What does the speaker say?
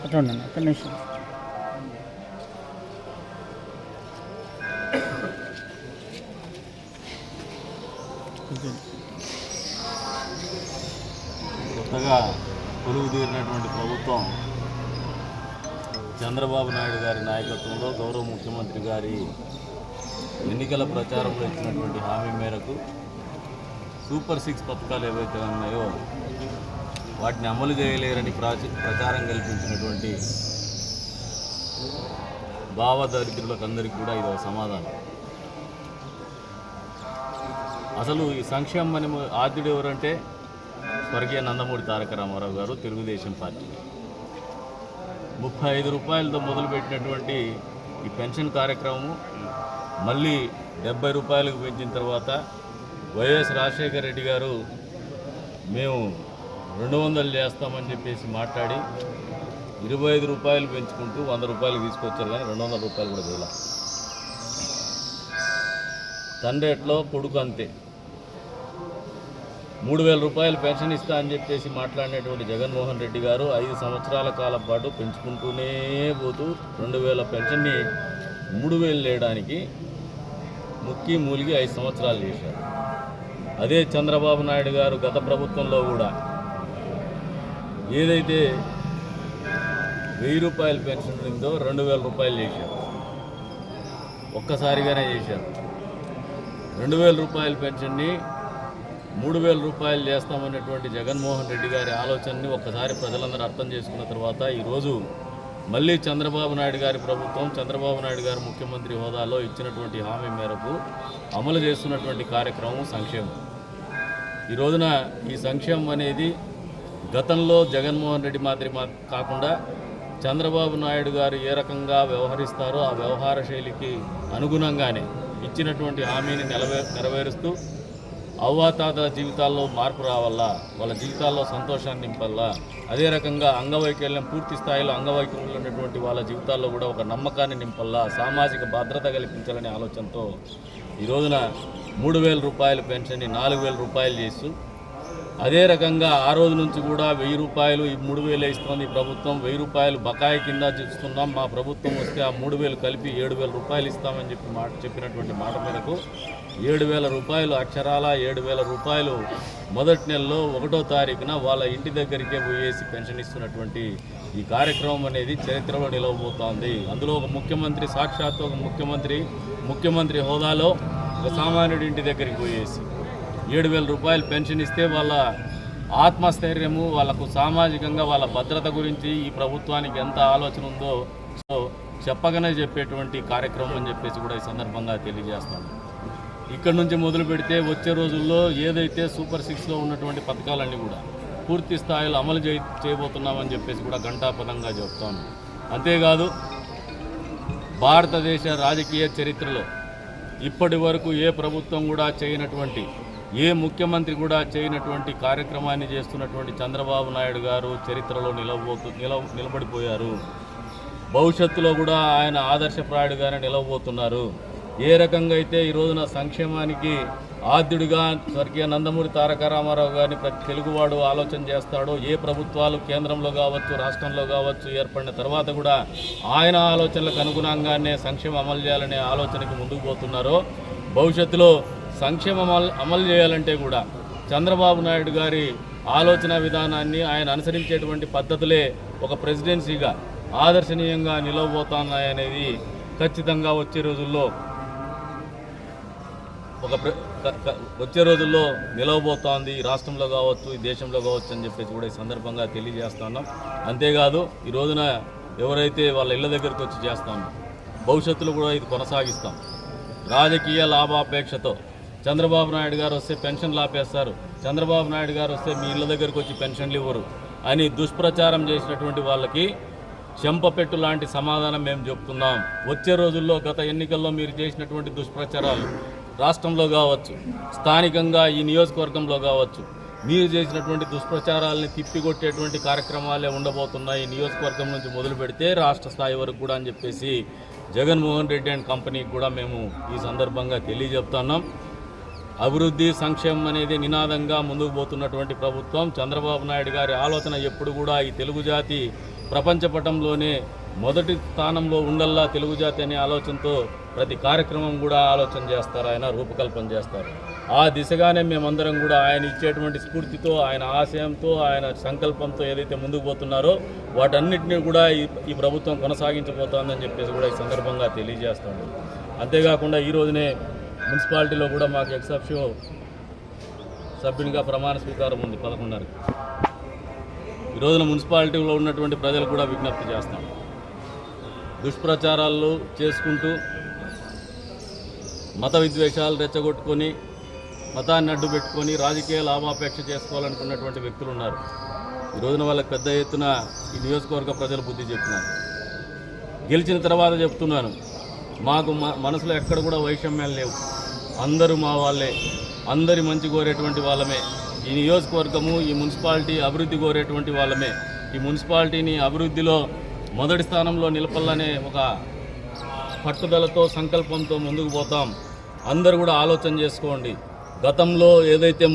అట్లా ఒక్క నిమిషం. కొత్తగా కొలువు తీరినటువంటి ప్రభుత్వం చంద్రబాబు నాయుడు గారి నాయకత్వంలో గౌరవ ముఖ్యమంత్రి గారి ఎన్నికల ప్రచారంలో ఇచ్చినటువంటి హామీ మేరకు సూపర్ 6 పథకాలు ఏవైతే ఉన్నాయో వాటిని అమలు చేయలేరని ప్రచారం కల్పించినటువంటి భావదరిద్రులకందరికీ కూడా ఇది ఒక సమాధానం. అసలు ఈ సంక్షేమం ఆద్యుడు ఎవరంటే స్వర్గీయ నందమూరి తారక రామారావు గారు, తెలుగుదేశం పార్టీ. 35 రూపాయలతో మొదలుపెట్టినటువంటి ఈ పెన్షన్ కార్యక్రమం మళ్ళీ 70 రూపాయలకు పెంచిన తర్వాత వైఎస్ రాజశేఖర రెడ్డి గారు మేము 200 చేస్తామని చెప్పేసి మాట్లాడి 25 రూపాయలు పెంచుకుంటూ 100 రూపాయలు తీసుకొచ్చారు, కానీ 200 రూపాయలు కూడా చేయాలి. తండ్రి ఎట్లో కొడుకు అంతే. 3000 రూపాయలు పెన్షన్ ఇస్తా అని చెప్పేసి మాట్లాడినటువంటి జగన్మోహన్ రెడ్డి గారు 5 సంవత్సరాల కాలం పాటు పెంచుకుంటూనే పోతూ 2000 పెన్షన్ని 3000 చేయడానికి ముక్కి మూలిగి 5 సంవత్సరాలు చేశారు. అదే చంద్రబాబు నాయుడు గారు గత ప్రభుత్వంలో కూడా ఏదైతే 1000 రూపాయల పెన్షన్ ఉందో 2000 రూపాయలు చేశారు. ఒక్కసారిగానే చేశారు. 2000 రూపాయల పెన్షన్ని 3000 రూపాయలు చేస్తామన్నటువంటి జగన్మోహన్ రెడ్డి గారి ఆలోచనని ఒక్కసారి ప్రజలందరూ అర్థం చేసుకున్న తర్వాత ఈరోజు మళ్ళీ చంద్రబాబు నాయుడు గారి ప్రభుత్వం, చంద్రబాబు నాయుడు గారు ముఖ్యమంత్రి హోదాలో ఇచ్చినటువంటి హామీ మేరకు అమలు చేస్తున్నటువంటి కార్యక్రమం సంక్షేమం. ఈ రోజున ఈ సంక్షేమం అనేది గతంలో జగన్మోహన్ రెడ్డి మాదిరి కాకుండా చంద్రబాబు నాయుడు గారు ఏ రకంగా వ్యవహరిస్తారో ఆ వ్యవహార శైలికి అనుగుణంగానే ఇచ్చినటువంటి హామీని నెరవేరుస్తూ అవ్వాతాతల జీవితాల్లో మార్పు రావాలా, వాళ్ళ జీవితాల్లో సంతోషాన్ని నింపాలా, అదే రకంగా అంగవైకల్యం పూర్తి స్థాయిలో అంగవైకల్యం ఉన్నటువంటి వాళ్ళ జీవితాల్లో కూడా ఒక నమ్మకాన్ని నింపాలా, సామాజిక భద్రత కల్పించాలనే ఆలోచనతో ఈ రోజున 3000 రూపాయల పెన్షన్ని 4000 రూపాయలు చేస్తూ, అదే రకంగా ఆ రోజు నుంచి కూడా 1000 రూపాయలు ఈ 3000 ఇస్తుంది ప్రభుత్వం, 1000 రూపాయలు బకాయి కింద చూస్తున్నాం, మా ప్రభుత్వం వస్తే ఆ 3000 కలిపి 7000 రూపాయలు ఇస్తామని చెప్పినటువంటి మాట మేరకు 7000 రూపాయలు అక్షరాల 7000 రూపాయలు మొదటి నెలలో 1వ తారీఖున వాళ్ళ ఇంటి దగ్గరికే పోయేసి పెన్షన్ ఇస్తున్నటువంటి ఈ కార్యక్రమం అనేది చరిత్రలో నిలవబోతోంది. అందులో ఒక ముఖ్యమంత్రి, సాక్షాత్తు ఒక ముఖ్యమంత్రి హోదాలో ఒక సామాన్యుడి ఇంటి దగ్గరికి పోయేసి 7000 రూపాయలు పెన్షన్ ఇస్తే వాళ్ళ ఆత్మస్థైర్యము, వాళ్ళకు సామాజికంగా వాళ్ళ భద్రత గురించి ఈ ప్రభుత్వానికి ఎంత ఆలోచన ఉందో చెప్పగానే చెప్పేటువంటి కార్యక్రమం అని చెప్పేసి కూడా ఈ సందర్భంగా తెలియజేస్తాను. ఇక్కడి నుంచి మొదలు పెడితే వచ్చే రోజుల్లో ఏదైతే సూపర్ 6లో ఉన్నటువంటి పథకాలన్నీ కూడా పూర్తి స్థాయిలో అమలు చేయబోతున్నామని చెప్పేసి కూడా ఘంటాపథంగా చెప్తాను. అంతేకాదు భారతదేశ రాజకీయ చరిత్రలో ఇప్పటి వరకు ఏ ప్రభుత్వం కూడా చేయనటువంటి, ఏ ముఖ్యమంత్రి కూడా చేయనటువంటి కార్యక్రమాన్ని చేస్తున్నటువంటి చంద్రబాబు నాయుడు గారు చరిత్రలో నిలబడిపోయారు. భవిష్యత్తులో కూడా ఆయన ఆదర్శప్రాయుడుగానే నిలవబోతున్నారు. ఏ రకంగా అయితే ఈ రోజున సంక్షేమానికి ఆద్యుడిగా స్వర్గీయ నందమూరి తారక రామారావు గారిని ప్రతి తెలుగువాడు ఆలోచన చేస్తాడో, ఏ ప్రభుత్వాలు కేంద్రంలో కావచ్చు రాష్ట్రంలో కావచ్చు ఏర్పడిన తర్వాత కూడా ఆయన ఆలోచనలకు అనుగుణంగానే సంక్షేమం అమలు చేయాలనే ఆలోచనకి ముందుకు పోతున్నారో, భవిష్యత్తులో సంక్షేమం అమలు చేయాలంటే కూడా చంద్రబాబు నాయుడు గారి ఆలోచన విధానాన్ని, ఆయన అనుసరించేటువంటి పద్ధతులే ఒక ప్రెసిడెన్సీగా ఆదర్శనీయంగా నిలవబోతున్నాయనేది ఖచ్చితంగా వచ్చే రోజుల్లో నిలవబోతోంది. ఈ రాష్ట్రంలో కావచ్చు, ఈ దేశంలో కావచ్చు అని చెప్పేసి కూడా ఈ సందర్భంగా తెలియజేస్తున్నాం. అంతేకాదు ఈ రోజున ఎవరైతే వాళ్ళ ఇళ్ళ దగ్గరికి వచ్చి చేస్తామో భవిష్యత్తులో కూడా ఇది కొనసాగిస్తాం. రాజకీయ లాభాపేక్షతో చంద్రబాబు నాయుడు గారు వస్తే పెన్షన్లు ఆపేస్తారు, చంద్రబాబు నాయుడు గారు వస్తే మీ ఇళ్ళ దగ్గరికి వచ్చి పెన్షన్లు ఇవ్వరు అని దుష్ప్రచారం చేసినటువంటి వాళ్ళకి చెంపపెట్టు లాంటి సమాధానం మేము చెప్తున్నాం. వచ్చే రోజుల్లో గత ఎన్నికల్లో మీరు చేసినటువంటి దుష్ప్రచారాలు రాష్ట్రంలో కావచ్చు, స్థానికంగా ఈ నియోజకవర్గంలో కావచ్చు, మీరు చేసినటువంటి దుష్ప్రచారాలని తిప్పికొట్టేటువంటి కార్యక్రమాలే ఉండబోతున్నాయి. ఈ నియోజకవర్గం నుంచి మొదలు పెడితే రాష్ట్ర స్థాయి వరకు కూడా అని చెప్పేసి జగన్మోహన్ రెడ్డి అండ్ కంపెనీకి కూడా మేము ఈ సందర్భంగా తెలియజెప్తున్నాం. అభివృద్ధి సంక్షేమం అనేది నినాదంగా ముందుకు పోతున్నటువంటి ప్రభుత్వం. చంద్రబాబు నాయుడు గారి ఆలోచన ఎప్పుడు కూడా ఈ తెలుగు జాతి ప్రపంచ పటంలోనే మొదటి స్థానంలో ఉండల్లా తెలుగు జాతి అనే ఆలోచనతో ప్రతి కార్యక్రమం కూడా ఆలోచన చేస్తారు, ఆయన రూపకల్పన చేస్తారు. ఆ దిశగానే మేమందరం కూడా ఆయన ఇచ్చేటువంటి స్ఫూర్తితో, ఆయన ఆశయంతో, ఆయన సంకల్పంతో ఏదైతే ముందుకు పోతున్నారో వాటన్నిటిని కూడా ఈ ప్రభుత్వం కొనసాగించబోతోందని చెప్పేసి కూడా ఈ సందర్భంగా తెలియజేస్తాను. అంతేకాకుండా ఈ రోజునే మున్సిపాలిటీలో కూడా మాకు ఎక్సెప్షో సభ్యునిగా ప్రమాణ స్వీకారం ఉంది 11:30. ఈ రోజున మున్సిపాలిటీలో ఉన్నటువంటి ప్రజలు కూడా విజ్ఞప్తి చేస్తాం. దుష్ప్రచారాలు చేసుకుంటూ మత విద్వేషాలు రెచ్చగొట్టుకొని మతాన్ని అడ్డు పెట్టుకొని రాజకీయ లాభాపేక్ష చేసుకోవాలనుకున్నటువంటి వ్యక్తులు ఉన్నారు. ఈ రోజున వాళ్ళకి పెద్ద ఎత్తున ఈ నియోజకవర్గ ప్రజలు బుద్ధి చెప్పినారు. గెలిచిన తర్వాత చెప్తున్నాను, మాకు మనసులో ఎక్కడ కూడా వైషమ్యాలు లేవు. అందరూ మా వాళ్ళే, అందరి మంచి కోరేటువంటి వాళ్ళమే. ఈ నియోజకవర్గము, ఈ మున్సిపాలిటీ అభివృద్ధి కోరేటువంటి వాళ్ళమే. ఈ మున్సిపాలిటీని అభివృద్ధిలో మొదటి స్థానంలో నిలపాలనే ఒక పట్టుదలతో, సంకల్పంతో ముందుకు పోతాం. అందరూ కూడా ఆలోచన చేసుకోండి. గతంలో ఏదైతే